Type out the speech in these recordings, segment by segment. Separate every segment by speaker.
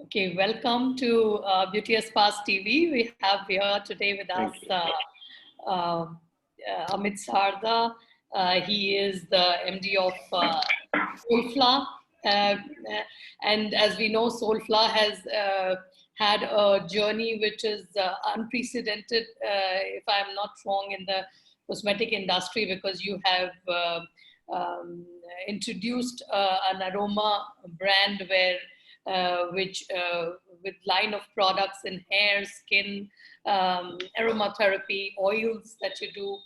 Speaker 1: Okay, welcome to Beauty Spas TV. We have here today with us
Speaker 2: Thank you.
Speaker 1: Amit Sarda. He is the MD of Soulfla. And as we know, Soulfla has had a journey which is unprecedented, if I'm not wrong, in the cosmetic industry, because you have introduced an aroma brand which with line of products in hair, skin, aromatherapy, oils that you do,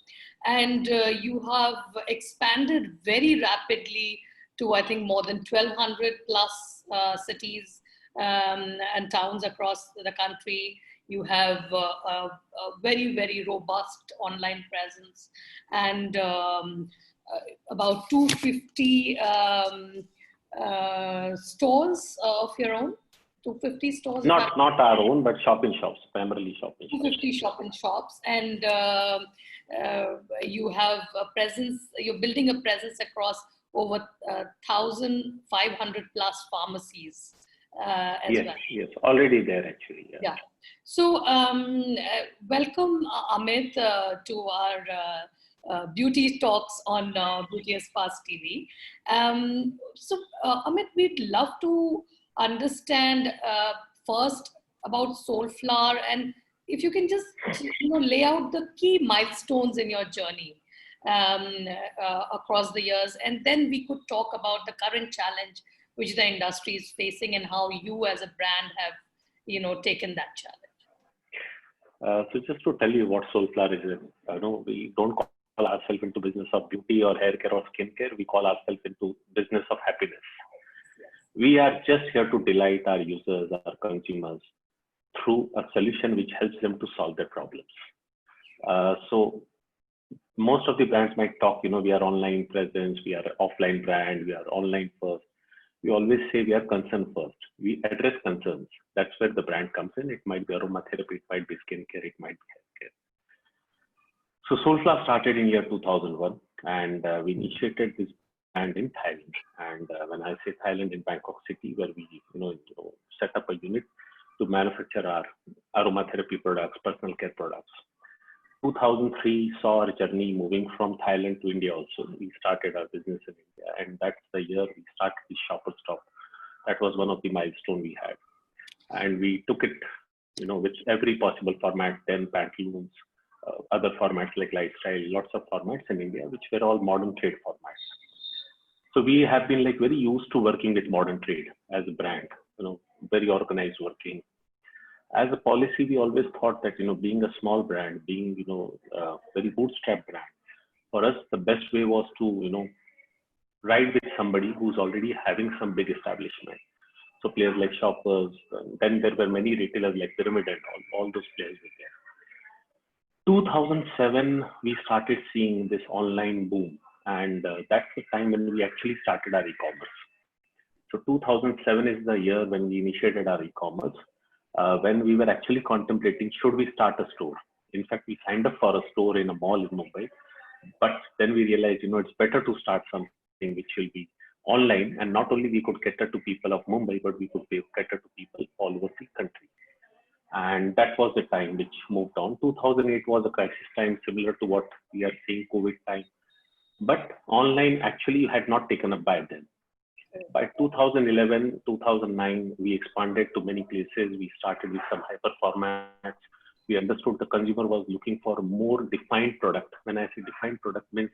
Speaker 1: and you have expanded very rapidly to I think more than 1,200 plus cities and towns across the country. You have a very robust online presence and about 250 stores of your own. 250 stores.
Speaker 2: Not our own, but shop in shops, primarily shop in shops.
Speaker 1: 250 shop in shops, and you have a presence. You're building a presence across over 1,500 plus pharmacies as
Speaker 2: Yes,
Speaker 1: well.
Speaker 2: yes, already there actually.
Speaker 1: Yeah. So welcome, Amit, to our beauty talks on Beauty Spas TV. Amit, we'd love to understand first about Soulflower, and if you can just lay out the key milestones in your journey across the years, and then we could talk about the current challenge which the industry is facing and how you as a brand have taken that challenge.
Speaker 2: So just to tell you what Soulflower is, we don't call ourselves into business of beauty or hair care or skincare. We call ourselves into business of happiness. We are just here to delight our users, our consumers, through a solution which helps them to solve their problems. So most of the brands might talk, we are online presence, we are offline brand, we are online first. We always say we are concern first. We address concerns. That's where the brand comes in. It might be aromatherapy, it might be skincare, it might be healthcare. So Soulflower started in year 2001, and we initiated this brand in Thailand. And when I say Thailand, in Bangkok City, where we set up a unit to manufacture our aromatherapy products, personal care products. 2003 saw our journey moving from Thailand to India also. We started our business in India, and that's the year we started the Shopper Stop. That was one of the milestones we had. And we took it, with every possible format, then pantaloons, other formats like lifestyle, lots of formats in India, which were all modern trade formats. So we have been very used to working with modern trade as a brand, very organized working. As a policy, we always thought that, being a small brand, being, very bootstrap brand, for us, the best way was to, ride with somebody who's already having some big establishment. So players like Shoppers, then there were many retailers like Pyramid and all those players were there. 2007, we started seeing this online boom. And that's the time when we actually started our e-commerce. So 2007 is the year when we initiated our e-commerce. When we were actually contemplating, should we start a store? In fact, we signed up for a store in a mall in Mumbai, but then we realized, it's better to start something which will be online, and not only we could cater to people of Mumbai, but we could cater to people all over the country. And that was the time which moved on. 2008 was a crisis time, similar to what we are seeing COVID time. But online actually had not taken up by then. By 2011, 2009, we expanded to many places. We started with some hyper formats. We understood the consumer was looking for a more defined product. When I say defined product, means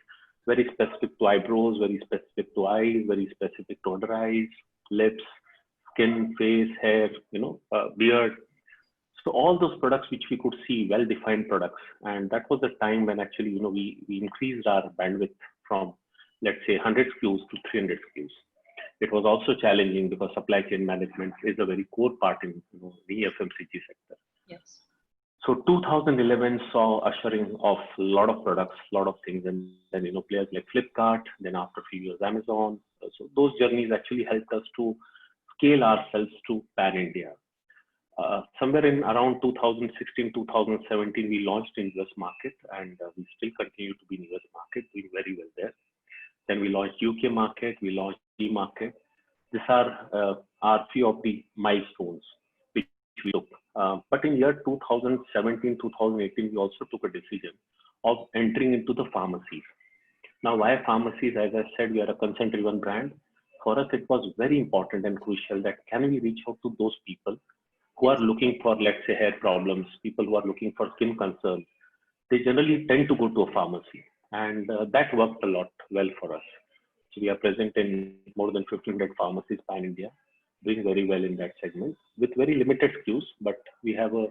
Speaker 2: very specific to eyebrows, very specific to eyes, very specific to under eyes, lips, skin, face, hair, beard. So all those products which we could see, well-defined products. And that was the time when actually, we increased our bandwidth from, let's say, 100 SKUs to 300 SKUs. It was also challenging because supply chain management is a very core part in the FMCG sector.
Speaker 1: Yes.
Speaker 2: So 2011 saw ushering of a lot of products, a lot of things, and then players like Flipkart. Then after a few years, Amazon. So those journeys actually helped us to scale ourselves to pan India. Somewhere in around 2016, 2017, we launched in US market, and we still continue to be in US market, doing very well there. Then we launched UK market, we launched E market. These are few of the milestones which we took. But in year 2017, 2018, we also took a decision of entering into the pharmacies. Now, why pharmacies? As I said, we are a consent-driven brand. For us, it was very important and crucial that can we reach out to those people who are looking for, let's say, hair problems, people who are looking for skin concerns. They generally tend to go to a pharmacy, and that worked a lot well for us. So we are present in more than 1,500 pharmacies pan India, doing very well in that segment with very limited SKUs, but we have a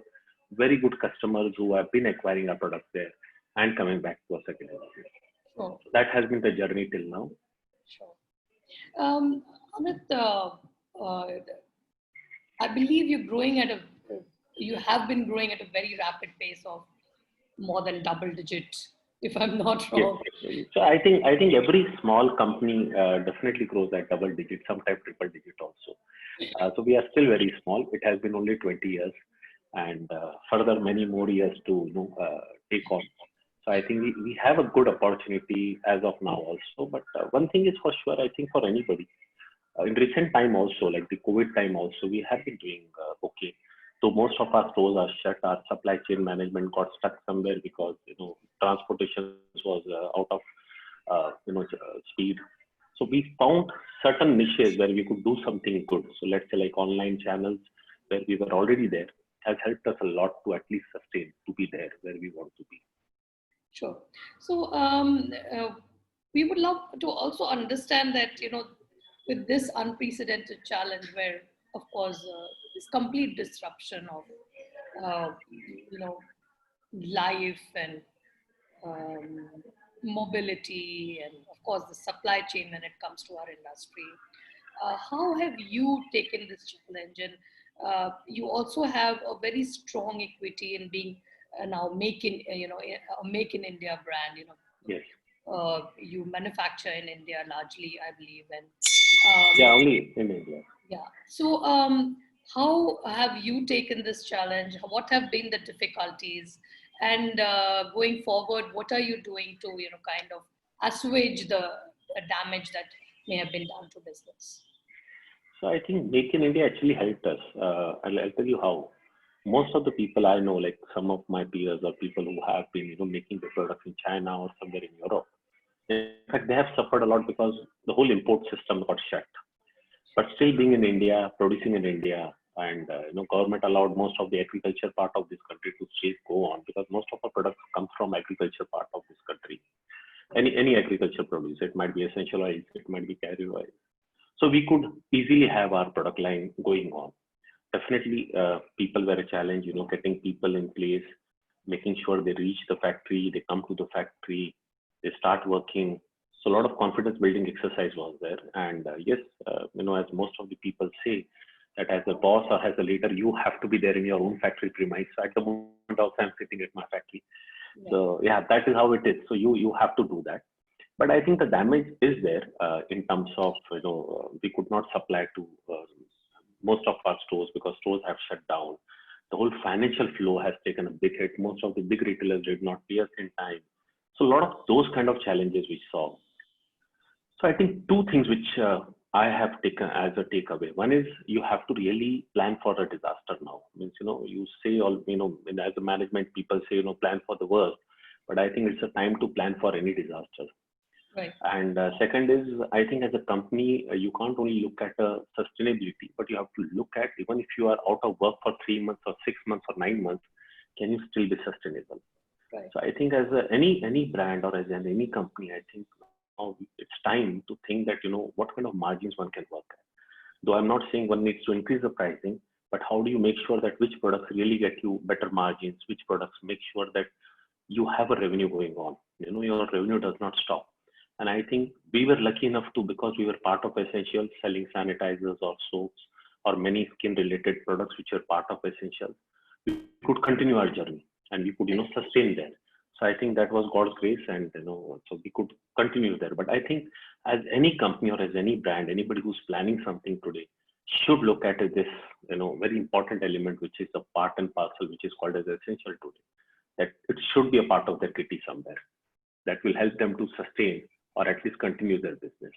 Speaker 2: very good customers who have been acquiring our products there and coming back to us again.
Speaker 1: Sure.
Speaker 2: That has been the journey till now.
Speaker 1: Sure. Amit, I believe you have been growing at a very rapid pace of more than double digit, if I'm not wrong.
Speaker 2: Yes. So I think every small company definitely grows at double digit, sometimes triple digit also. So we are still very small. It has been only 20 years, and further many more years to take on. So I think we have a good opportunity as of now also. But one thing is for sure, I think for anybody, in recent time also, like the COVID time also, we have been doing okay. So most of our stores are shut. Our supply chain management got stuck somewhere because transportation was out of speed. So we found certain niches where we could do something good. So let's say like online channels where we were already there has helped us a lot to at least sustain to be there where we want to be.
Speaker 1: Sure. So we would love to also understand that, with this unprecedented challenge where, of course, this complete disruption of, life and mobility and, of course, the supply chain when it comes to our industry. How have you taken this challenge? And you also have a very strong equity in being now a Make in India brand.
Speaker 2: Yes.
Speaker 1: You manufacture in India largely, I believe, and
Speaker 2: yeah, only in India.
Speaker 1: Yeah. So, how have you taken this challenge? What have been the difficulties? And going forward, what are you doing to, kind of assuage the damage that may have been done to business?
Speaker 2: So I think Make in India actually helped us. I'll tell you how. Most of the people I know, like some of my peers or people who have been, making the products in China or somewhere in Europe, in fact, they have suffered a lot because the whole import system got shut. But still being in India, producing in India, and government allowed most of the agriculture part of this country to still go on because most of our products come from agriculture part of this country. Any agriculture produce, it might be essential oils, it might be carrier oil. So we could easily have our product line going on. Definitely, people were a challenge, getting people in place, making sure they reach the factory, they come to the factory, they start working. So a lot of confidence building exercise was there. And yes, as most of the people say, that as a boss or as a leader, you have to be there in your own factory premise. So at the moment also, I'm sitting at my factory. Yeah. So yeah, that is how it is. So you have to do that. But I think the damage is there in terms of, we could not supply to most of our stores because stores have shut down. The whole financial flow has taken a big hit. Most of the big retailers did not pay us in time. So a lot of those kind of challenges we saw. So I think two things which I have taken as a takeaway. One is you have to really plan for a disaster now. Means, you say all, as a management, people say, plan for the worst. But I think it's a time to plan for any disaster.
Speaker 1: Right.
Speaker 2: And second is, I think as a company, you can't only look at sustainability, but you have to look at even if you are out of work for 3 months or 6 months or 9 months, can you still be sustainable?
Speaker 1: Right.
Speaker 2: So I think as any brand or as any company, I think it's time to think that, what kind of margins one can work at. Though I'm not saying one needs to increase the pricing, but how do you make sure that which products really get you better margins, which products make sure that you have a revenue going on, your revenue does not stop. And I think we were lucky enough to, because we were part of Essentials, selling sanitizers or soaps or many skin related products which are part of Essentials, we could continue our journey and we could, sustain there. So I think that was God's grace, and so we could continue there. But I think as any company or as any brand, anybody who's planning something today should look at this, very important element, which is a part and parcel, which is called as essential today. That it should be a part of their kitty somewhere that will help them to sustain or at least continue their business.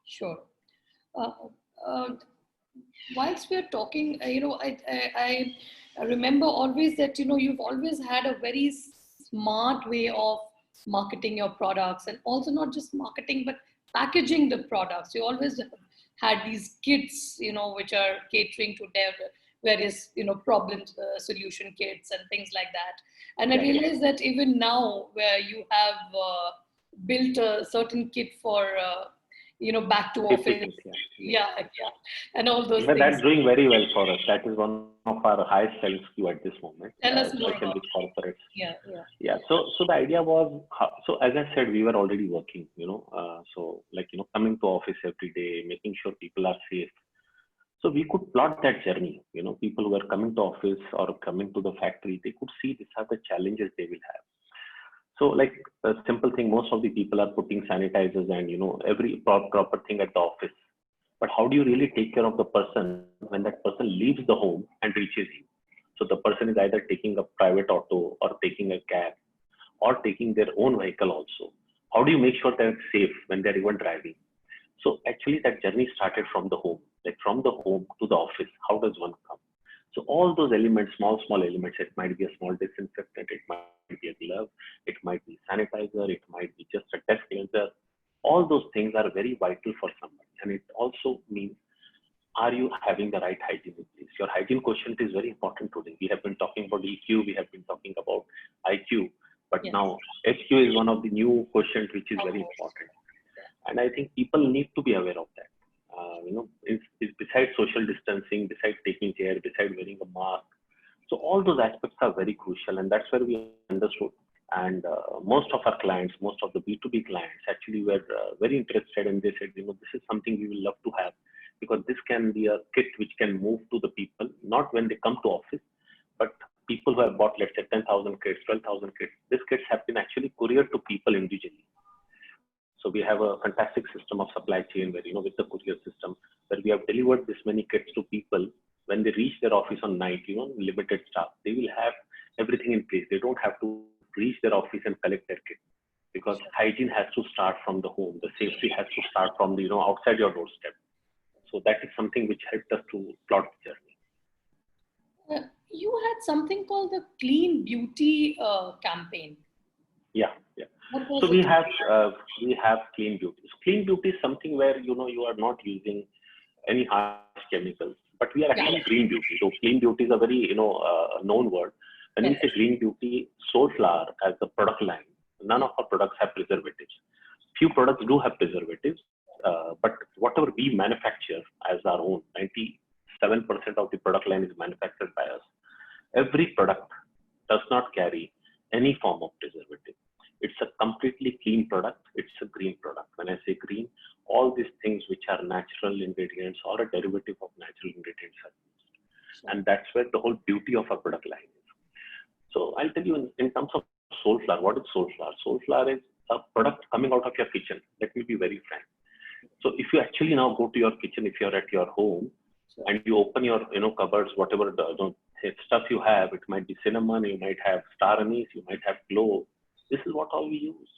Speaker 1: Sure. whilst we're talking, I remember always that, you've always had a very smart way of marketing your products, and also not just marketing, but packaging the products. You always had these kits, which are catering to their various, problem solution kits and things like that. And I realized that even now, where you have built a certain kit for, back to office, yeah, and all those things.
Speaker 2: That's doing very well for us. That is one of our highest selling SKU at this moment.
Speaker 1: Tell us more
Speaker 2: especially
Speaker 1: about
Speaker 2: with corporates.
Speaker 1: Yeah.
Speaker 2: So the idea was, so as I said, we were already working, coming to office every day, making sure people are safe. So we could plot that journey. People who are coming to office or coming to the factory, they could see these are the challenges they will have. So like a simple thing, most of the people are putting sanitizers and, every proper thing at the office. But how do you really take care of the person when that person leaves the home and reaches you? So the person is either taking a private auto or taking a cab or taking their own vehicle also. How do you make sure that it's safe when they're even driving? So actually that journey started from the home, like from the home to the office. How does one come? So all those elements, small elements, it might be a small disinfectant, it might be a glove, it might be sanitizer, it might be just a desk cleanser. All those things are very vital for somebody. And it also means, are you having the right hygiene in place? Your hygiene quotient is very important today. We have been talking about EQ, we have been talking about IQ, but now HQ is one of the new quotient which is very important. And I think people need to be aware of that. It's besides social distancing, besides taking care, besides wearing a mask. So all those aspects are very crucial, and that's where we understood. And most of our clients, most of the B2B clients actually were very interested, and they said, this is something we will love to have, because this can be a kit which can move to the people, not when they come to office, but people who have bought, let's say, 10,000 kits, 12,000 kits. These kits have been actually couriered to people individually. So we have a fantastic system of supply chain where, with the courier system, where we have delivered this many kits to people. When they reach their office on night, limited staff, they will have everything in place. They don't have to reach their office and collect their kit, because hygiene has to start from the home. The safety has to start from the, outside your doorstep. So that is something which helped us to plot the journey.
Speaker 1: You had something called the Clean Beauty campaign.
Speaker 2: Yeah. So we have Clean Beauty. So Clean Beauty is something where, you are not using any harsh chemicals, but we are actually Green Beauty. So Clean Beauty is a very, known word. When we say Green Beauty, Soulflower as the product line, none of our products have preservatives. Few products do have preservatives, but whatever we manufacture as our own, 97% of the product line is manufactured by us. Every product does not carry any form of preservative. It's a completely clean product. It's a green product. When I say green, all these things which are natural ingredients or a derivative of natural ingredients are used. And that's where the whole beauty of our product line is. So I'll tell you in terms of Soulflower, what is Soulflower? Soulflower is a product coming out of your kitchen. Let me be very frank. So if you actually now go to your kitchen, if you're at your home and you open your cupboards, whatever the stuff you have, it might be cinnamon, you might have star anise, you might have clove. This is what all we use.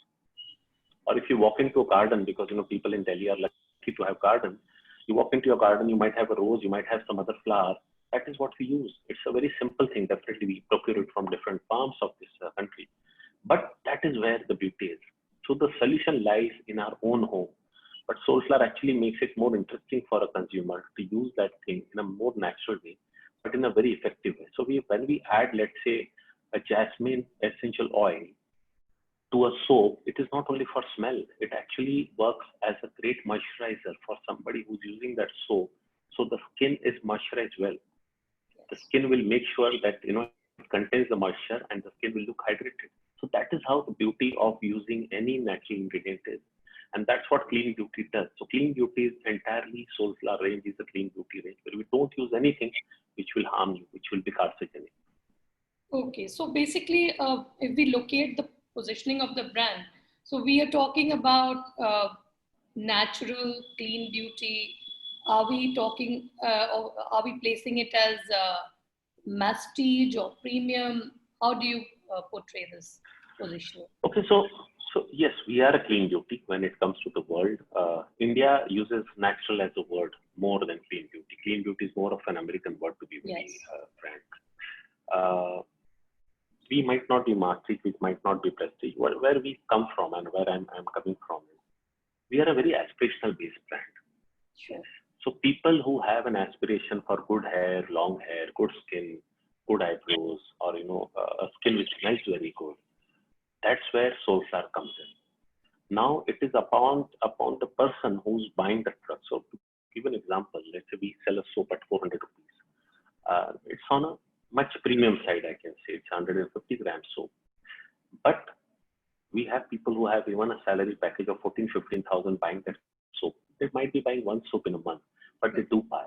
Speaker 2: Or if you walk into a garden, because people in Delhi are lucky to have gardens, you walk into your garden, you might have a rose, you might have some other flower. That is what we use. It's a very simple thing. Definitely we procure it from different farms of this country. But that is where the beauty is. So the solution lies in our own home. But Soulflower actually makes it more interesting for a consumer to use that thing in a more natural way, but in a very effective way. So when we add, let's say, a jasmine essential oil to a soap, it is not only for smell. It actually works as a great moisturizer for somebody who's using that soap. So the skin is moisturized well. The skin will make sure that it contains the moisture and the skin will look hydrated. So that is how the beauty of using any natural ingredient is. And that's what Clean Beauty does. So Clean Beauty is entirely Soulflower range, is a Clean Beauty range where we don't use anything which will harm you, which will be carcinogenic.
Speaker 1: Okay, so basically, if we locate the positioning of the brand, so we are talking about natural, clean beauty. Are we talking, or are we placing it as masstige or premium? How do you portray this positioning?
Speaker 2: Okay, so So yes, we are a clean beauty when it comes to the world. India uses natural as a word more than clean beauty. Clean beauty is more of an American word, to be very
Speaker 1: Yes.
Speaker 2: frank. Uh, we might not be masterage, we might not be prestige. Where we come from and where I'm coming from is we are a very aspirational based brand.
Speaker 1: Sure.
Speaker 2: So people who have an aspiration for good hair, long hair, good skin, good eyebrows, or a skin which smells very good, that's where Soulflower comes in. Now it is upon the person who's buying the product. So to give an example, let's say we sell a soap at 400 rupees. It's on a much premium side, I can say. It's 150 gram soap. But we have people who have even a salary package of 14,000-15,000 buying that soap. They might be buying one soap in a month, but they do buy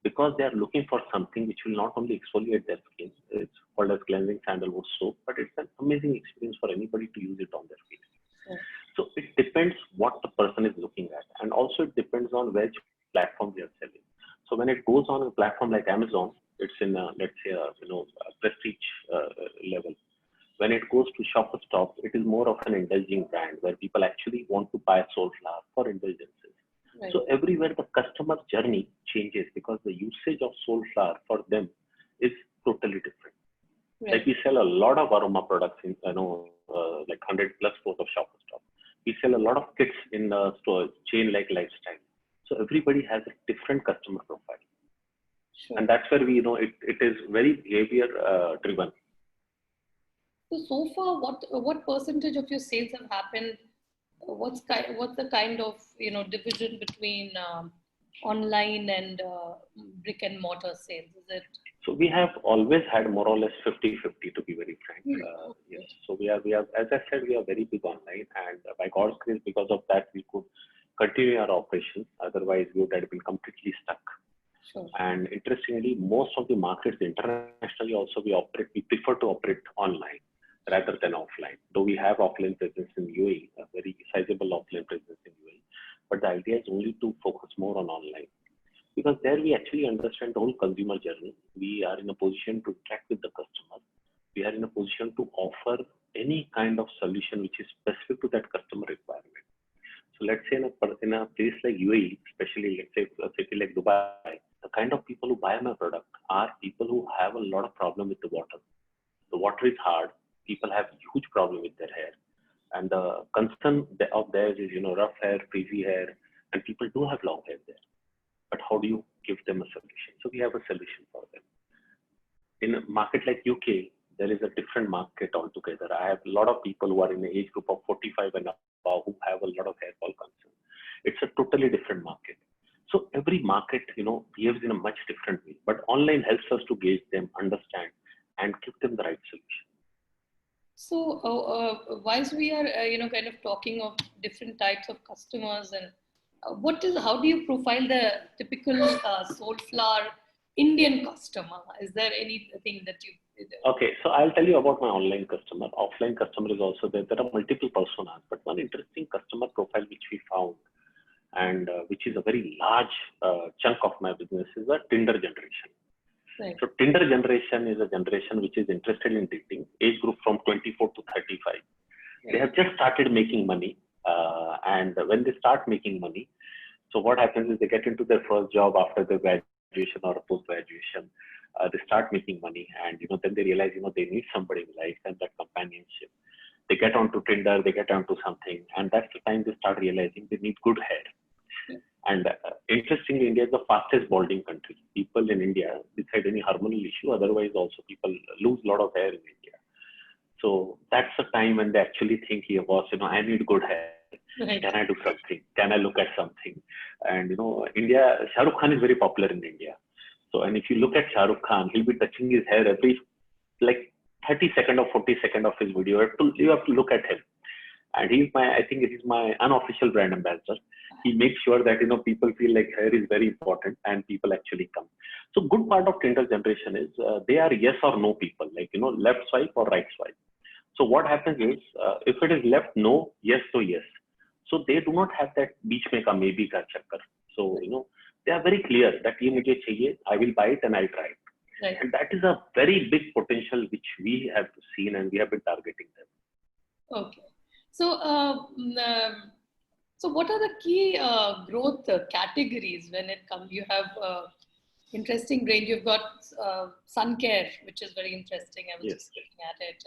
Speaker 2: because they are looking for something which will not only exfoliate their skin. It's called as cleansing sandalwood soap, but it's an amazing experience for anybody to use it on their face.
Speaker 1: Sure.
Speaker 2: So it depends what the person is looking at, and also it depends on which platform they are selling. So when it goes on a platform like Amazon, it's in let's say a prestige level. When it goes to Shopper Stop, it is more of an indulging brand where people actually want to buy Soulflower for indulgences.
Speaker 1: Right.
Speaker 2: So everywhere the customer journey changes because the usage of Soulflower for them is totally different.
Speaker 1: Right.
Speaker 2: Like we sell a lot of aroma products in like 100 plus stores of Shopper Stop. We sell a lot of kits in the store chain like Lifestyle. So everybody has a different customer profile,
Speaker 1: Sure.
Speaker 2: and that's where it is very behavior driven.
Speaker 1: So far, what percentage of your sales have happened? What's the kind of division between online and brick and mortar sales? Is it?
Speaker 2: So we have always had more or less 50-50, to be very frank. Yes. So we are, as I said, we are very big online, and by God's grace, because of that, we could continue our operations. Otherwise, we would have been completely stuck.
Speaker 1: Sure.
Speaker 2: And interestingly, most of the markets internationally also we prefer to operate online rather than offline. Though we have offline presence in UAE, a very sizable offline presence in UAE, but the idea is only to focus more on online. Because there we actually understand the whole consumer journey. We are in a position to interact with the customer. We are in a position to offer any kind of solution which is specific to that customer requirement. So let's say in a place like UAE, especially let's say a city like Dubai, the kind of people who buy my product are people who have a lot of problem with the water. The water is hard. People have huge problem with their hair. And the concern of theirs is, rough hair, frizzy hair, and people do have long hair there. But how do you give them a solution? So we have a solution for them. In a market like UK, there is a different market altogether. I have a lot of people who are in the age group of 45 and above who have a lot of hair fall concern. It's a totally different market. So every market, behaves in a much different way. But online helps us to gauge them, understand, and give them the right solution.
Speaker 1: So, whilst we are, kind of talking of different types of customers, and how do you profile the typical Soulflower Indian customer? Is there anything that you?
Speaker 2: Okay, so I'll tell you about my online customer. Offline customer is also there. There are multiple personas, but one interesting customer profile which we found, and which is a very large chunk of my business, is the Tinder generation.
Speaker 1: Right.
Speaker 2: So Tinder generation is a generation which is interested in dating, age group from 24 to 35. Right. They have just started making money, and when they start making money, so what happens is they get into their first job after their graduation or post-graduation. They start making money, and then they realize they need somebody in life and that companionship. They get onto Tinder, they get onto something, and that's the time they start realizing they need good hair. And interestingly, India is the fastest balding country. People in India, beside any hormonal issue, otherwise also people lose a lot of hair in India. So that's the time when they actually think, here, boss, I need good hair. Right. Can I do something? Can I look at something? And India, Shah Rukh Khan is very popular in India. So, and if you look at Shah Rukh Khan, he'll be touching his hair every like 30 seconds or 40 seconds of his video. You have to look at him. And I think it is my unofficial brand ambassador. He makes sure that, people feel like hair is very important and people actually come. So good part of Tinder generation is they are yes or no people, like, left swipe or right swipe. So what happens is, if it is left no, yes, so yes. So they do not have that beech mein ka maybe ka chakkar. So, they are very clear that ye mujhe chahiye, I will buy it and I'll try it. Right. And that is a very big potential which we have seen and we have been targeting them.
Speaker 1: Okay. So, so what are the key growth categories when it comes? You have interesting range. You've got sun care, which is very interesting. I was
Speaker 2: Yes.
Speaker 1: just looking at it,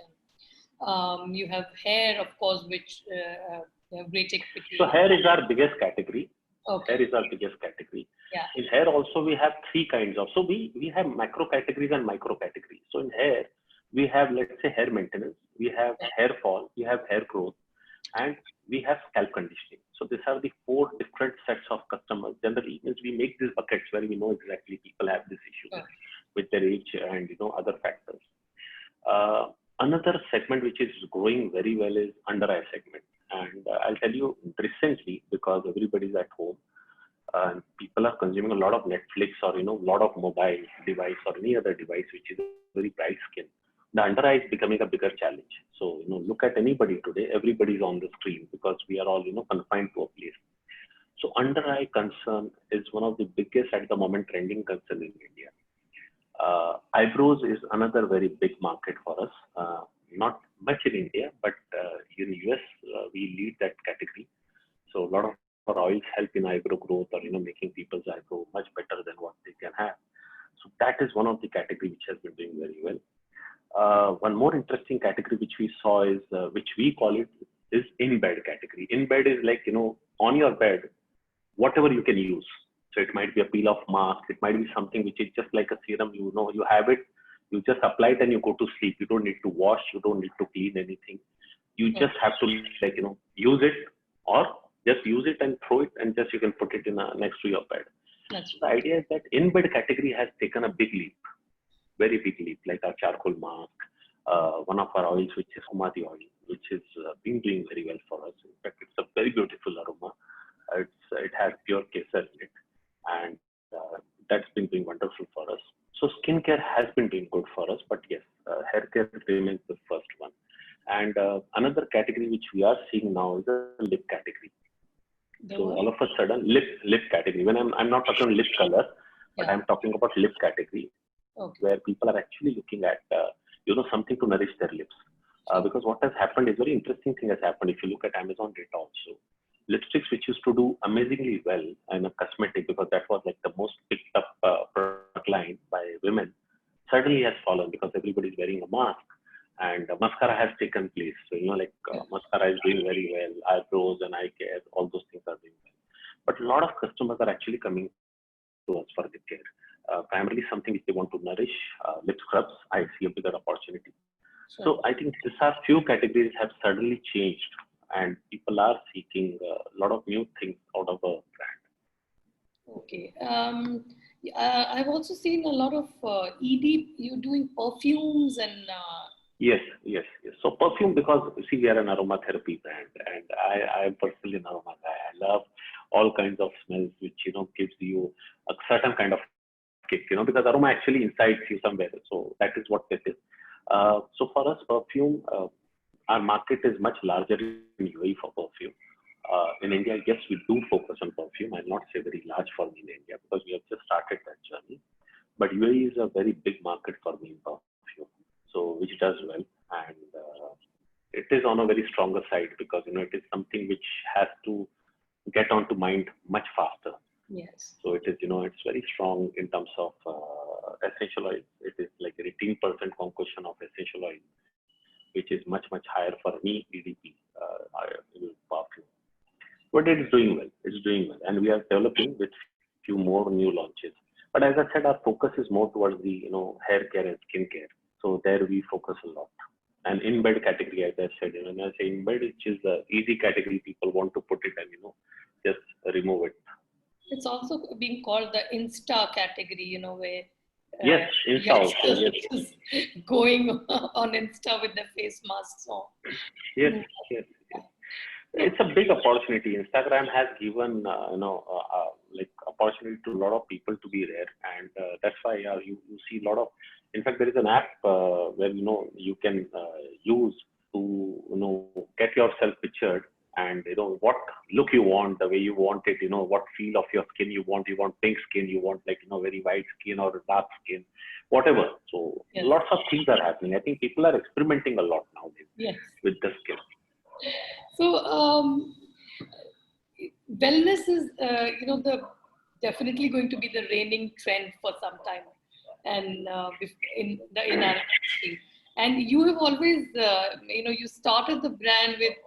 Speaker 1: and you have hair, of course, which you have great equity.
Speaker 2: So hair is our biggest category.
Speaker 1: Okay.
Speaker 2: Hair is our biggest category.
Speaker 1: Yeah.
Speaker 2: In hair also we have three kinds of. So we have macro categories and micro categories. So in hair we have, let's say, hair maintenance, we have hair fall, we have hair growth, and we have scalp conditioning. So these are the four different sets of customers. Generally, means we make these buckets where we know exactly people have this issue with their age and other factors. Another segment which is growing very well is under eye segment, and I'll tell you recently, because everybody's at home, people are consuming a lot of Netflix or a lot of mobile device or any other device which is very bright skin. The under eye is becoming a bigger challenge. So look at anybody today, everybody's on the screen because we are all confined to a place. So under eye concern is one of the biggest at the moment trending concern in India. Eyebrows is another very big market for us. Not much in India, but in US we lead that category. So a lot of our oils help in eyebrow growth or making people's eyebrow much better than what they can have. So that is one of the category which has been doing very well. One more interesting category which we saw is which we call it is in bed category. In bed is like on your bed, whatever you can use. So it might be a peel off mask. It might be something which is just like a serum. You have it. You just apply it and you go to sleep. You don't need to wash. You don't need to clean anything. You just have to use it, or just use it and throw it, and just you can put it in next to your bed.
Speaker 1: That's
Speaker 2: The idea is that in bed category has taken a big leap, very big leap, like our charcoal mask, one of our oils which is Kumati oil, which is been doing very well for us. In fact, it's a very beautiful aroma. It has pure kesar in it, and that's been doing wonderful for us. So skincare has been doing good for us, but yes, hair care remains the first one. And another category which we are seeing now is the lip category. So all of a sudden, lip category. When I'm not talking lip color, but I'm talking about lip category, where people are actually looking at something to nourish their lips. Because what has happened is very interesting thing has happened. If you look at Amazon data also, lipsticks which used to do amazingly well in a cosmetic, because that was like the most picked up product line by women, suddenly has fallen because everybody's wearing a mask and mascara has taken place. So mascara is doing very well, eyebrows and eye care, all those things are doing well. But a lot of customers are actually coming to us for lip care. Primarily something which they want to nourish. Lip scrubs, I see a bigger opportunity. Sure. So I think these are few categories have suddenly changed, and people are seeking a lot of new things out of a brand.
Speaker 1: Okay. I've also seen a lot of ED, you're doing perfumes and...
Speaker 2: Yes. So perfume, because see, we are an aromatherapy brand, and I am personally an aroma guy. I love all kinds of smells which, gives you a certain kind of kick, because aroma actually incites you somewhere. So that is what this is. So for us, perfume, our market is much larger in UAE for perfume. In India, yes, we do focus on perfume. I'll not say very large for me in India because we have just started that journey. But UAE is a very big market for me in perfume, so which does well, and it is on a very stronger side because it is something which has to get onto mind much faster.
Speaker 1: Yes.
Speaker 2: So it is it's very strong in terms of essential oil. It is like 18% composition of essential oil, which is much higher for me EDP perfume. But it is doing well. It's doing well, and we are developing with few more new launches. But as I said, our focus is more towards the hair care and skin care. So there we focus a lot. And in bed category, as I said, when I say in bed, which is the easy category, people want to put it and just remove it.
Speaker 1: It's also being called the Insta category, where
Speaker 2: yes, Insta also,
Speaker 1: yes. Going on Insta with the face masks on.
Speaker 2: Yes. It's a big opportunity. Instagram has given like opportunity to a lot of people to be there, and that's why you see a lot of. In fact, there is an app where you can use to get yourself pictured, and what look you want, the way you want it, what feel of your skin you want. You want pink skin, you want like very white skin or dark skin, whatever. So lots of things are happening. I think people are experimenting a lot nowadays with the skin.
Speaker 1: So wellness is, the definitely going to be the reigning trend for some time, and in our industry. And you have always, you started the brand with,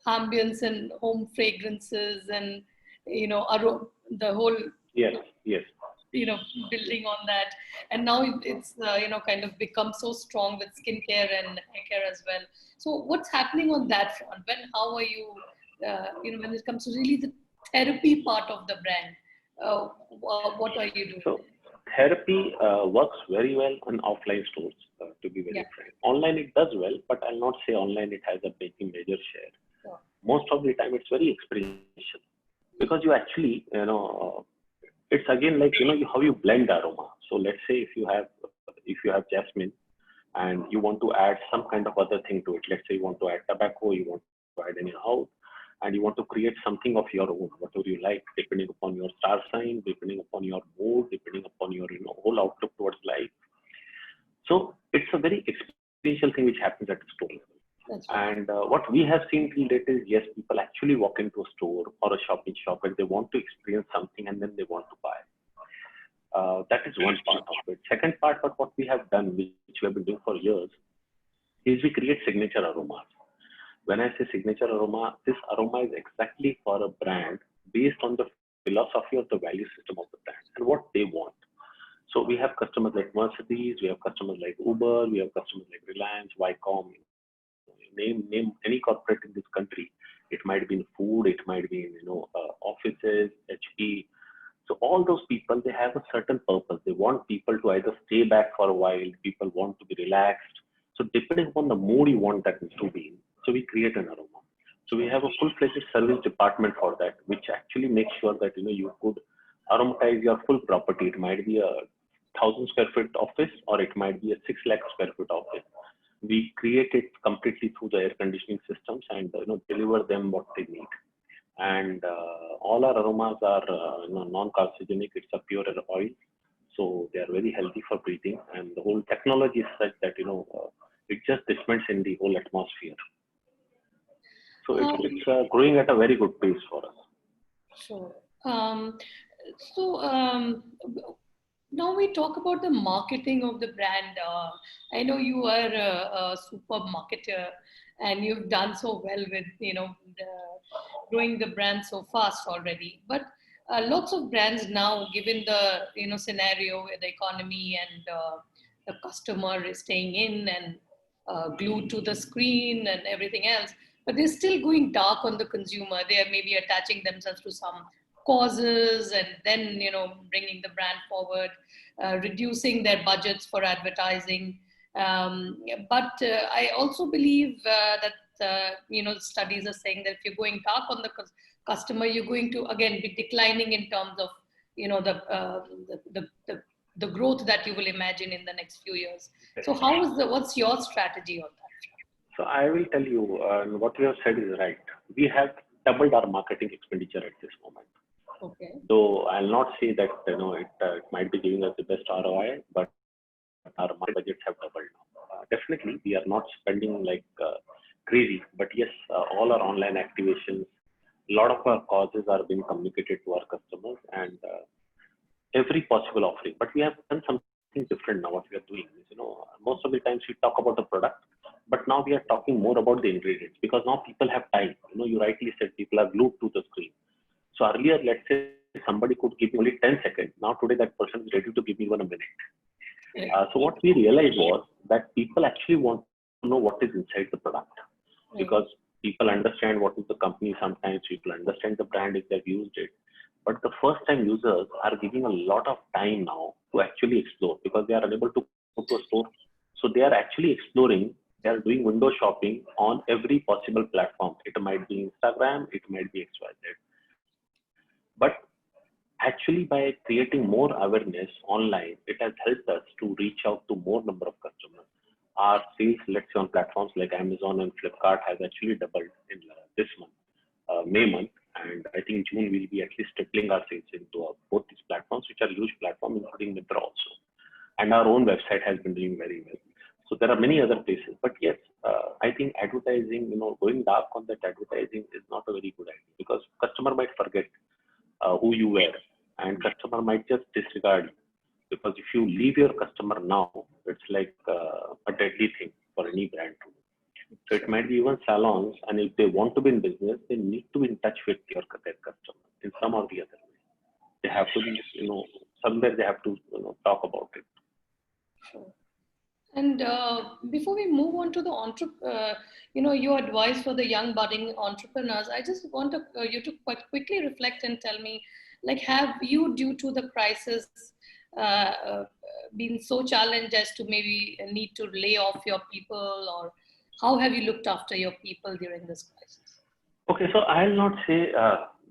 Speaker 1: ambience and home fragrances, and the whole,
Speaker 2: Yes, yes.
Speaker 1: you know, building on that. And now it's, kind of become so strong with skincare and hair care as well. So what's happening on that front? How are you, when it comes to really the therapy part of the brand, what are you doing
Speaker 2: So
Speaker 1: there?
Speaker 2: therapy works very well on offline stores, to be
Speaker 1: Yeah,
Speaker 2: very frank. Online it does well, but I'll not say online it has a big major share.
Speaker 1: sure.
Speaker 2: Most of the time it's very experiential because you actually, it's again like, how you blend aroma. So let's say if you have jasmine and you want to add some kind of other thing to it. Let's say you want to add tobacco, you want to add any herb, and you want to create something of your own, whatever you like, depending upon your star sign, depending upon your mood, depending upon your whole outlook towards life. So it's a very experiential thing which happens at the store level.
Speaker 1: That's right.
Speaker 2: And what we have seen till date is, yes, people actually walk into a store or a shopping shop and they want to experience something and then they want to buy. That is one part of it. Second part of what we have done, which we have been doing for years, is we create signature aromas. When I say signature aroma, this aroma is exactly for a brand based on the philosophy of the value system of the brand and what they want. So we have customers like Mercedes, we have customers like Uber, we have customers like Reliance, Viacom, name any corporate in this country. It might be in food, it might be in offices, HP. So all those people, they have a certain purpose. They want people to either stay back for a while, people want to be relaxed. So depending upon the mood you want that to be in, so we create an aroma. So we have a full-fledged service department for that, which actually makes sure that you could aromatize your full property. It might be a 1,000 square foot office or it might be a 6 lakh square foot office. We create it completely through the air conditioning systems and deliver them what they need. And all our aromas are non-carcinogenic. It's a pure oil, so they are very healthy for breathing. And the whole technology is such that it just dispenses in the whole atmosphere. So it's
Speaker 1: Um,
Speaker 2: it's growing at a very good pace for us.
Speaker 1: Sure. So now we talk about the marketing of the brand. I know you are a superb marketer, and you've done so well with growing the brand so fast already. But lots of brands now, given the scenario with the economy and the customer is staying in and glued to the screen and everything else, but they're still going dark on the consumer. They are maybe attaching themselves to some causes and then bringing the brand forward, reducing their budgets for advertising. But I also believe that studies are saying that if you're going dark on the customer, you're going to again be declining in terms of the growth that you will imagine in the next few years. So what's your strategy on that?
Speaker 2: So I will tell you, what you have said is right. We have doubled our marketing expenditure at this moment.
Speaker 1: Okay.
Speaker 2: So I'll not say that it might be giving us the best ROI, but our market budgets have doubled now. Definitely, we are not spending like crazy, but yes, all our online activations, a lot of our causes are being communicated to our customers and every possible offering. But we have done something different now. What we are doing is, most of the times we talk about the product, but now we are talking more about the ingredients because now people have time. You rightly said people are glued to the screen. So earlier, let's say somebody could give me only 10 seconds. Now today that person is ready to give me even a minute. So what we realized was that people actually want to know what is inside the product because people understand what is the company. Sometimes people understand the brand if they've used it. But the first time users are giving a lot of time now to actually explore because they are unable to go to a store. So they are actually exploring. They are doing window shopping on every possible platform. It might be Instagram, it might be XYZ. But actually, by creating more awareness online, it has helped us to reach out to more number of customers. Our sales, let's say on platforms like Amazon and Flipkart, has actually doubled in this month, May month, and I think June will be at least tripling our sales into both these platforms, which are huge platforms, including Myntra also. And our own website has been doing very well. So there are many other places, but yes, I think advertising, going dark on that advertising is not a very good idea, because customer might forget who you were, and customer might just disregard you. Because if you leave your customer now, it's like a deadly thing for any brand to do. So it might be even salons, and if they want to be in business, they need to be in touch with their customer in some or the other way. They have to be, somewhere they have to talk about it.
Speaker 1: Sure. And before we move on to the your advice for the young budding entrepreneurs, I just want you to quite quickly reflect and tell me, like, have you, due to the crisis, been so challenged as to maybe need to lay off your people, or how have you looked after your people during this crisis?
Speaker 2: Okay, so I'll not say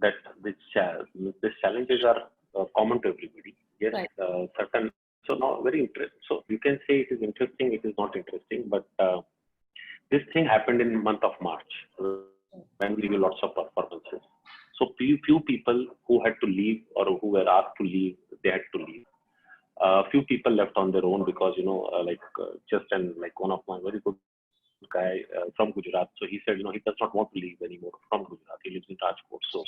Speaker 2: that these challenges are common to everybody. Yes,
Speaker 1: Right.
Speaker 2: Certain. So now very interesting. So you can say it is interesting, it is not interesting, but this thing happened in the month of March when we do lots of performances. So few people who had to leave or who were asked to leave, they had to leave. Few people left on their own because like one of my very good guy from Gujarat. So he said, he does not want to leave anymore from Gujarat. He lives in Rajkot. So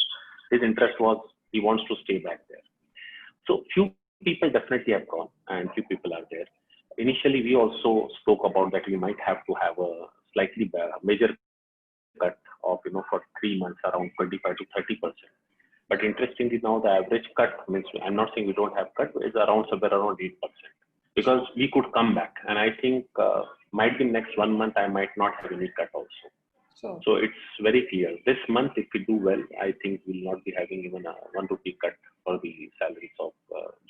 Speaker 2: his interest was he wants to stay back there. So few people definitely have gone, and few people are there. Initially, we also spoke about that we might have to have a slightly major cut of, for 3 months around 25 to 30%. But interestingly, now the average cut means, I'm not saying we don't have cut, but it's around somewhere around 8%, because we could come back. And I think might be next 1 month, I might not have any cut also.
Speaker 1: Sure.
Speaker 2: So it's very clear. This month, if we do well, I think we'll not be having even a 1 rupee cut for the salaries of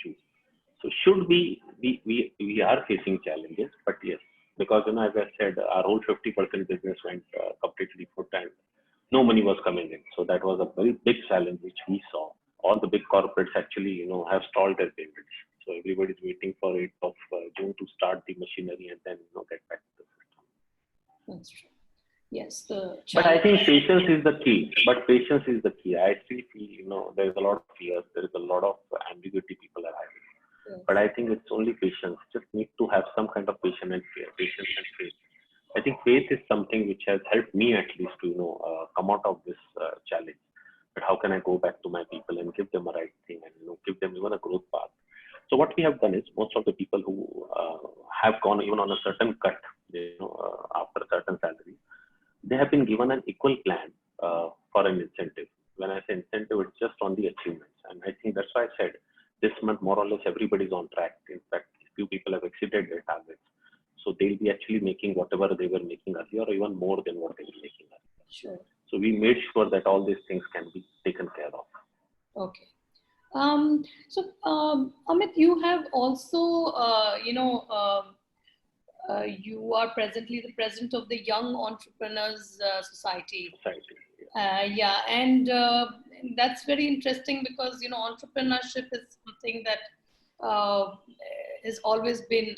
Speaker 2: June. So should we are facing challenges, but yes, because as I said, our whole 50% business went completely foot, and no money was coming in. So that was a very big challenge which we saw. All the big corporates actually, have stalled their payments. So everybody is waiting for 8th of June to start the machinery and then get back to the system.
Speaker 1: That's true. Yes,
Speaker 2: but I think patience is the key. I still feel, there is a lot of fear, there is a lot of ambiguity people are having.
Speaker 1: Yes.
Speaker 2: But I think it's only patience. Just need to have some kind of patience and faith. I think faith is something which has helped me at least to come out of this challenge. But how can I go back to my people and give them a right thing and give them even a growth path? So what we have done is, most of the people who have gone even on a certain cut, after a certain salary, they have been given an equal plan for an incentive. When I say incentive, it's just on the achievements. And I think that's why I said this month, more or less, everybody's on track. In fact, few people have exceeded their targets. So they'll be actually making whatever they were making earlier, or even more than what they were making earlier.
Speaker 1: Sure.
Speaker 2: So we made sure that all these things can be taken care of.
Speaker 1: Okay. Amit, you have also, you are presently the president of the Young Entrepreneurs Society. And that's very interesting because, entrepreneurship is something that has always been,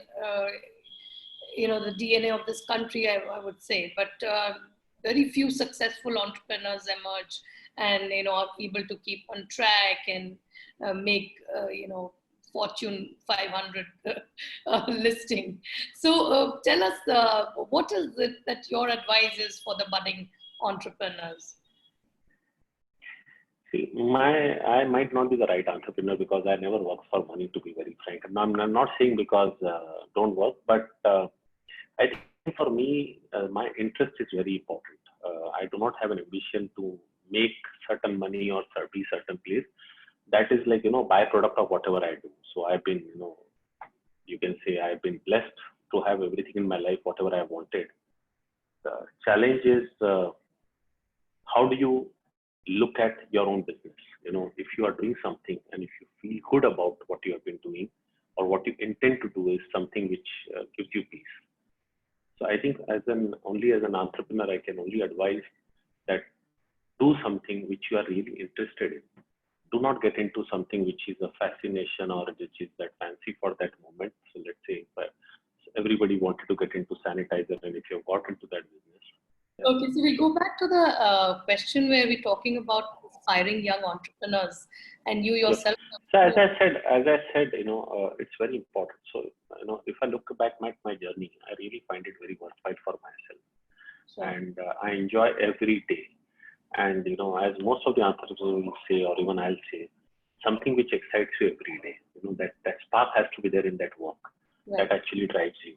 Speaker 1: the DNA of this country, I would say. But very few successful entrepreneurs emerge and, are able to keep on track and make, Fortune 500 listing. So tell us, what is it that your advice is for the budding entrepreneurs?
Speaker 2: See, I might not be the right entrepreneur because I never worked for money, to be very frank. I'm not saying because don't work, but I think for me, my interest is very important. I do not have an ambition to make certain money or be certain place. That is like, byproduct of whatever I do. So I've been, you can say I've been blessed to have everything in my life, whatever I wanted. The challenge is, how do you look at your own business? If you are doing something and if you feel good about what you have been doing or what you intend to do is something which gives you peace. So I think only as an entrepreneur, I can only advise that do something which you are really interested in. Do not get into something which is a fascination or which is that fancy for that moment. So let's say if everybody wanted to get into sanitizer, and if you have got into that business.
Speaker 1: Okay, so we'll go back to the question where we're talking about inspiring young entrepreneurs. and you
Speaker 2: Yep.
Speaker 1: yourself.
Speaker 2: So as I said, it's very important. So, if I look back at my journey, I really find it very worthwhile for myself,
Speaker 1: Sure.
Speaker 2: and I enjoy every day. And as most of the entrepreneurs will say, or even I'll say, something which excites you every day. That spark has to be there in that work
Speaker 1: Right.
Speaker 2: that actually drives you.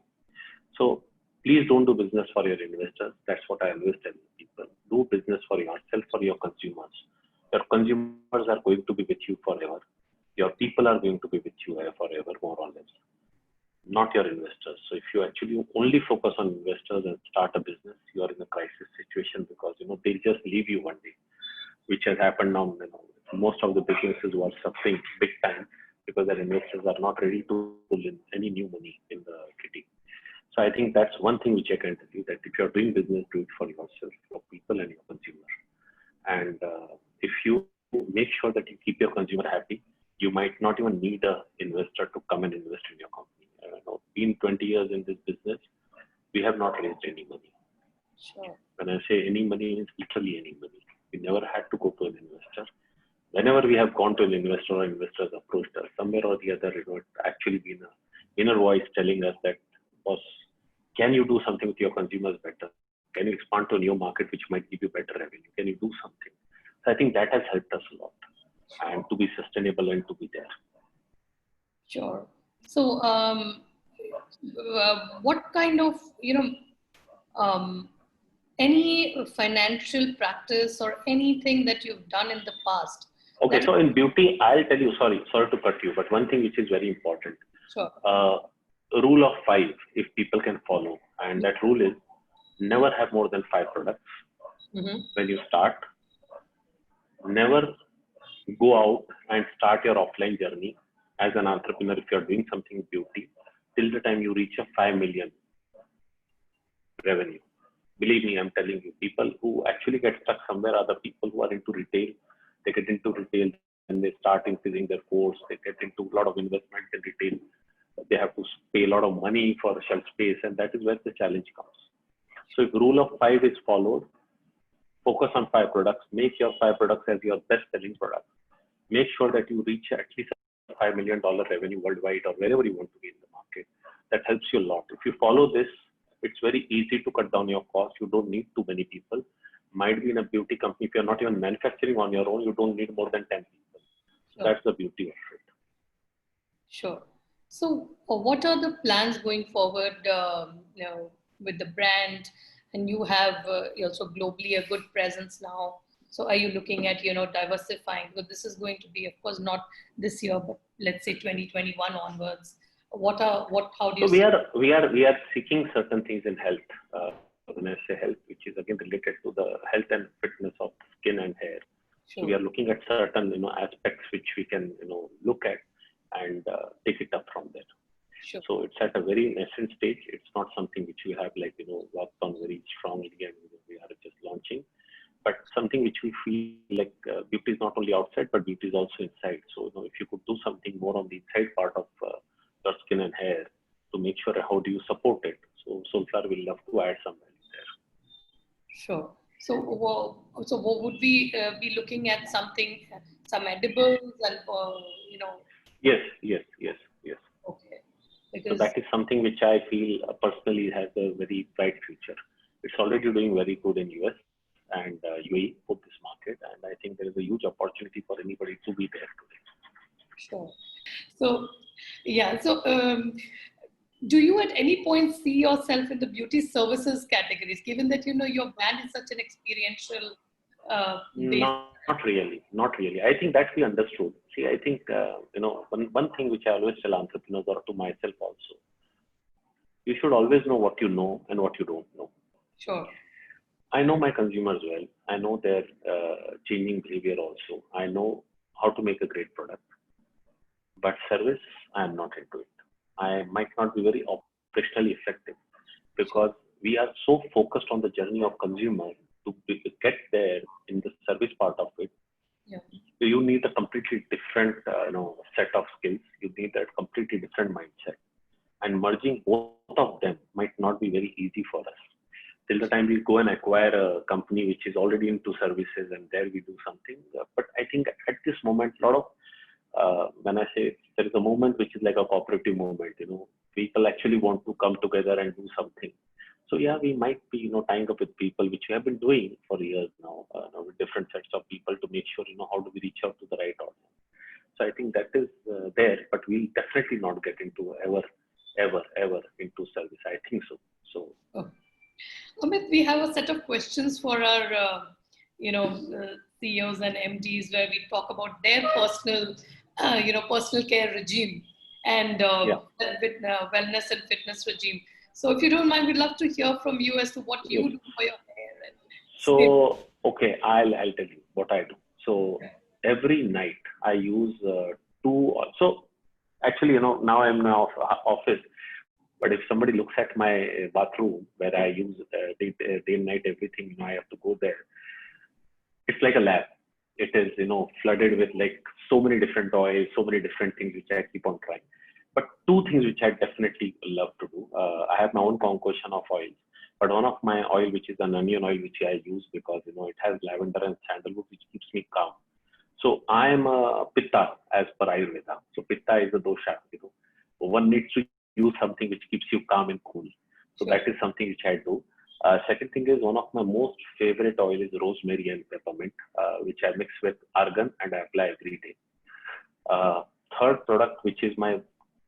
Speaker 2: So please don't do business for your investors. That's what I always tell people. Do business for yourself, for your consumers. Your consumers are going to be with you forever. Your people are going to be with you forever, more or less, not your investors. So if you actually only focus on investors and start a business, you are in a crisis situation because they'll just leave you one day, which has happened now. Most of the businesses who are suffering big time because their investors are not ready to pull in any new money in the kitty. So I think that's one thing which I can tell you, that if you're doing business, do it for yourself, your people, and your consumer. And if you make sure that you keep your consumer happy, you might not even need an investor to come and invest in your company. Been 20 years in this business, we have not raised any money.
Speaker 1: Sure.
Speaker 2: When I say any money, it's literally any money. We never had to go to an investor. Whenever we have gone to an investor or investors approached us, somewhere or the other, it's actually been an inner voice telling us that, boss, can you do something with your consumers better? Can you expand to a new market which might give you better revenue? Can you do something? So I think that has helped us a lot, and to be sustainable and to be there.
Speaker 1: Sure. So, what kind of, any financial practice or anything that you've done in the past?
Speaker 2: Okay, so in beauty, I'll tell you, sorry to cut you, but one thing which is very important.
Speaker 1: Sure.
Speaker 2: Rule of 5, if people can follow, and that rule is never have more than 5 products when you start. Never go out and start your offline journey as an entrepreneur if you're doing something in beauty till the time you reach a 5 million revenue. Believe me, I'm telling you, people who actually get stuck somewhere are the people who are into retail. They get into retail and they start increasing their course. They get into a lot of investment in retail. They have to pay a lot of money for shelf space, and that is where the challenge comes. So if rule of 5 is followed, focus on 5 products, make your 5 products as your best selling products. Make sure that you reach at least a $5 million revenue worldwide or wherever you want to be in the market. That helps you a lot. If you follow this, it's very easy to cut down your costs. You don't need too many people. Might be in a beauty company, if you're not even manufacturing on your own, you don't need more than 10 people. Sure. That's the beauty of it.
Speaker 1: Sure. So what are the plans going forward with the brand? And you have also globally a good presence now. So are you looking at, diversifying? Because this is going to be, of course, not this year, but let's say 2021 onwards. How do you?
Speaker 2: So we are seeking certain things in health. When I say health, which is again related to the health and fitness of skin and hair. Sure. So we are looking at certain aspects which we can look at and take it up from there.
Speaker 1: Sure.
Speaker 2: So it's at a very nascent stage. It's not something which we have worked on very strongly and we are just launching, but something which we feel like beauty is not only outside but beauty is also inside. So if you could do something more on the inside part of your skin and hair to make sure how do you support it. So Soulflower will love to add some value there.
Speaker 1: Sure. So what would we be looking at? Some edibles and
Speaker 2: Yes.
Speaker 1: Okay.
Speaker 2: So that is something which I feel personally has a very bright future. It's already doing very good in US and UAE for this market, and I think there is a huge opportunity for anybody to be there today.
Speaker 1: Sure. So yeah. So do you at any point see yourself in the beauty services categories, given that your brand is such an experiential base?
Speaker 2: Not really. I think that we understood. See, I think one thing which I always tell entrepreneurs or to myself also, you should always know what you know and what you don't know.
Speaker 1: Sure.
Speaker 2: I know my consumers well. I know their changing behavior also. I know how to make a great product. But service, I am not into it. I might not be very operationally effective because we are so focused on the journey of consumer to get there in the service part of it.
Speaker 1: Yeah.
Speaker 2: You need a completely different set of skills. You need a completely different mindset. And merging both of them might not be very easy for us. till the time we go and acquire a company which is already into services and there we do something. But I think at this moment, a lot of, when I say there is a movement which is like a cooperative movement, people actually want to come together and do something. So yeah, we might be, tying up with people, which we have been doing for years now, with different sets of people to make sure, how do we reach out to the right audience. So I think that is there, but we'll definitely not get into ever into service. I think so.
Speaker 1: Oh. Amit, we have a set of questions for our, CEOs and MDs where we talk about their personal, personal care regime and wellness and fitness regime. So if you don't mind, we'd love to hear from you as to what you do for your hair.
Speaker 2: So, okay, I'll tell you what I do. So every night I use two. So actually, now I'm in our office. But if somebody looks at my bathroom where I use day and night everything, I have to go there. It's like a lab. It is, flooded with like so many different oils, so many different things which I keep on trying. But two things which I definitely love to do. I have my own concoction of oils, but one of my oil, which is an onion oil, which I use because, it has lavender and sandalwood, which keeps me calm. So I am a Pitta as per Ayurveda. So Pitta is a dosha, one needs to use something which keeps you calm and cool. So that is something which I do. Second thing is one of my most favorite oil is rosemary and peppermint, which I mix with argan and I apply every day. Third product, which is my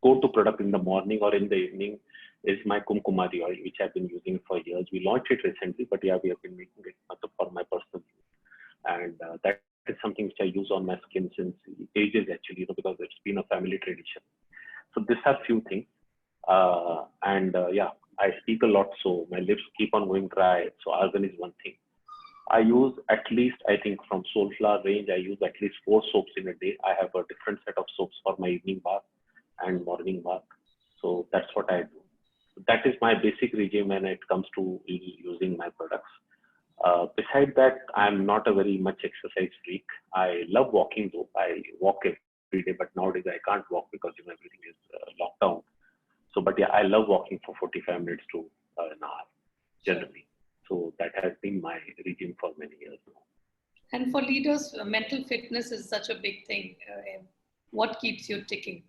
Speaker 2: go-to product in the morning or in the evening, is my Kumkumadi oil, which I've been using for years. We launched it recently, but yeah, we have been making it for my personal use. And that is something which I use on my skin since ages actually, because it's been a family tradition. So these are few things. I speak a lot, so my lips keep on going dry. So argan is one thing. I use at least, I think from Soulflower range, I use at least 4 soaps in a day. I have a different set of soaps for my evening bath and morning bath. So that's what I do. That is my basic regime when it comes to using my products. Besides that, I'm not a very much exercise freak. I love walking though. I walk every day, but nowadays I can't walk because everything is locked down. So, but yeah, I love walking for 45 minutes to an hour generally. So that has been my regime for many years now.
Speaker 1: And for leaders, mental fitness is such a big thing. What keeps you ticking?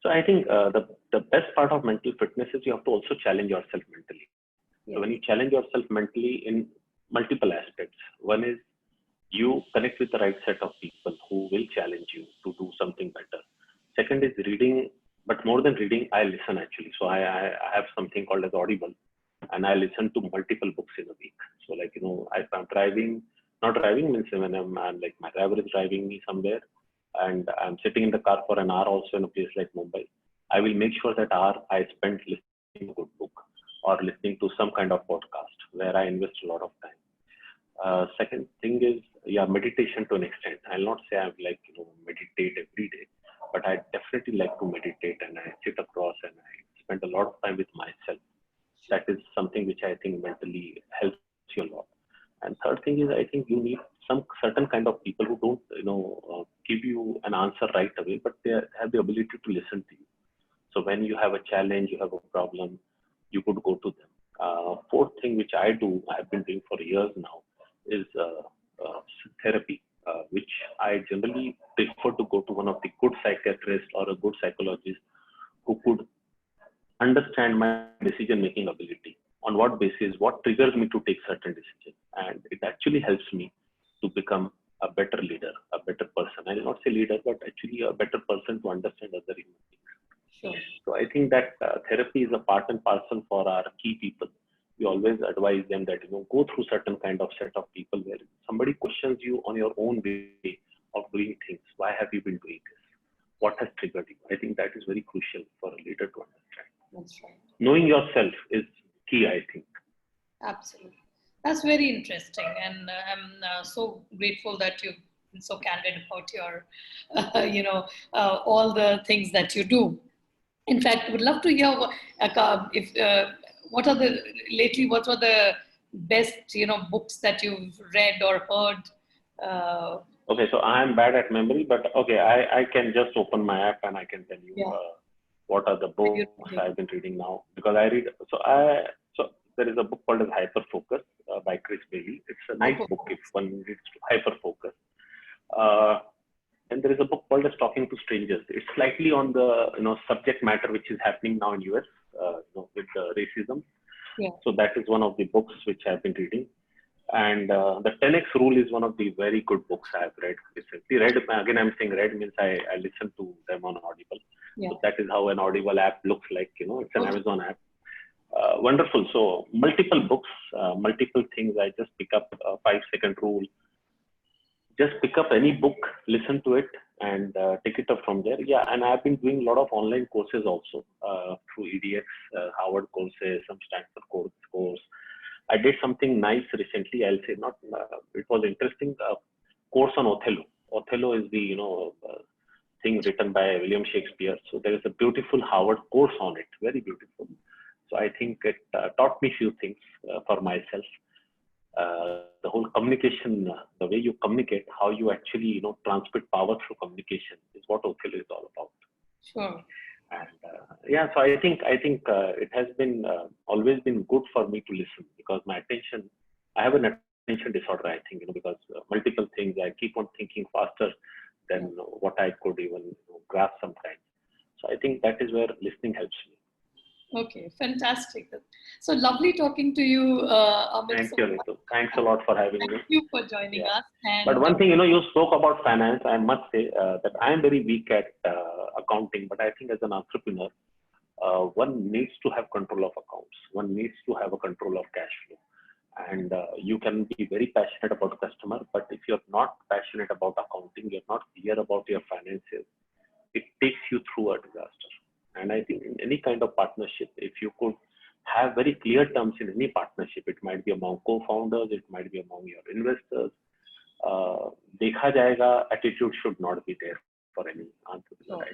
Speaker 2: So I think the best part of mental fitness is you have to also challenge yourself mentally. Yeah. So when you challenge yourself mentally in multiple aspects, one is you connect with the right set of people who will challenge you to do something better. Second is reading, but more than reading, I listen actually. So I have something called as Audible, and I listen to multiple books in a week. So like, if I'm driving, not driving means when I'm like my driver is driving me somewhere and I'm sitting in the car for an hour also in a place like Mumbai, I will make sure that hour I spend listening to a good book or listening to some kind of podcast where I invest a lot of time. Second thing is, meditation to an extent. I'll not say I'm like, meditate every day, but I definitely like to meditate and I sit across and I spend a lot of time with myself. That is something which I think mentally helps you a lot. And third thing is, I think you need some certain kind of people who don't, give you an answer right away, but they have the ability to listen to you. So when you have a challenge, you have a problem, you could go to them. Fourth thing which I do, I have been doing for years now, is therapy, which I generally prefer to go to one of the good psychiatrists or a good psychologist who could understand my decision-making ability, on what basis, what triggers me to take certain decisions. And it actually helps me to become a better leader, a better person. I will not say leader, but actually a better person to understand other human beings.
Speaker 1: Sure.
Speaker 2: So I think that therapy is a part and parcel for our key people. We always advise them that, go through certain kind of set of people where somebody questions you on your own way of doing things. Why have you been doing this? What has triggered you? I think that is very crucial for a leader to understand.
Speaker 1: That's right.
Speaker 2: Knowing yourself is key, I think.
Speaker 1: Absolutely. That's very interesting. And I'm so grateful that you've been so candid about your, all the things that you do. In fact, would love to hear what are the best, books that you've read or heard?
Speaker 2: Okay, so I'm bad at memory, but okay, I can just open my app and I can tell you what are the books I've been reading now, because I read. So there is a book called as Hyper Focus by Chris Bailey. It's a nice book if one reads Hyper Focus. And there is a book called as Talking to Strangers. It's slightly on the subject matter which is happening now in US with racism.
Speaker 1: Yeah.
Speaker 2: So that is one of the books which I've been reading. And the 10x rule is one of the very good books I've read recently. Again, I'm saying read means I listen to them on Audible.
Speaker 1: Yeah.
Speaker 2: So that is how an Audible app looks like. It's an Amazon app. Wonderful. So multiple books, multiple things. I just pick up a 5-second rule. Just pick up any book, listen to it, and take it up from there. Yeah, and I've been doing a lot of online courses also through EDX, Harvard courses, some Stanford course. I did something nice recently. I'll say not. It was interesting. Course on Othello. Othello is the thing written by William Shakespeare. So there is a beautiful Harvard course on it. Very beautiful. So I think it taught me few things for myself. The whole communication, the way you communicate, how you actually transmit power through communication is what Othello is all about.
Speaker 1: Sure.
Speaker 2: And so I think it has been always been good for me to listen, because my attention, I have an attention disorder, I think, because multiple things, I keep on thinking faster than what I could even grasp sometimes. So I think that is where listening helps me.
Speaker 1: Okay, fantastic. So lovely talking to you, Amit.
Speaker 2: Thank you, Ritu. Thanks a lot for having me.
Speaker 1: Thank you for joining us. And
Speaker 2: but one thing, you spoke about finance. I must say that I am very weak at accounting, but I think as an entrepreneur, one needs to have control of accounts. One needs to have a control of cash flow. And you can be very passionate about the customer, but if you're not passionate about accounting, you're not clear about your finances, it takes you through a disaster. And I think in any kind of partnership, if you could have very clear terms in any partnership, it might be among co-founders, it might be among your investors, dekha jayega attitude should not be there for any entrepreneur.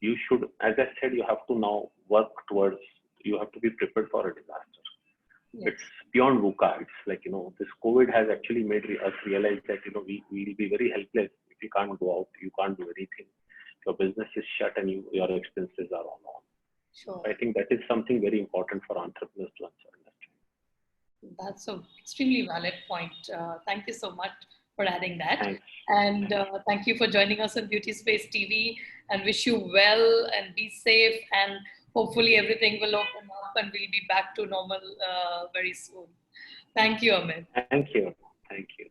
Speaker 2: You should, as I said, you have to now work towards, you have to be prepared for a disaster. Yes. It's beyond VUCA. It's like, this COVID has actually made us realize that, we will be very helpless if you can't go out, you can't do anything. Your business is shut and your expenses are all on.
Speaker 1: Sure.
Speaker 2: I think that is something very important for entrepreneurs to understand.
Speaker 1: That's an extremely valid point. Thank you so much for adding that.
Speaker 2: Thanks.
Speaker 1: And thank you for joining us on Beauty Space TV, and wish you well and be safe, and hopefully everything will open up and we'll be back to normal very soon. Thank you, Amit.
Speaker 2: Thank you. Thank you.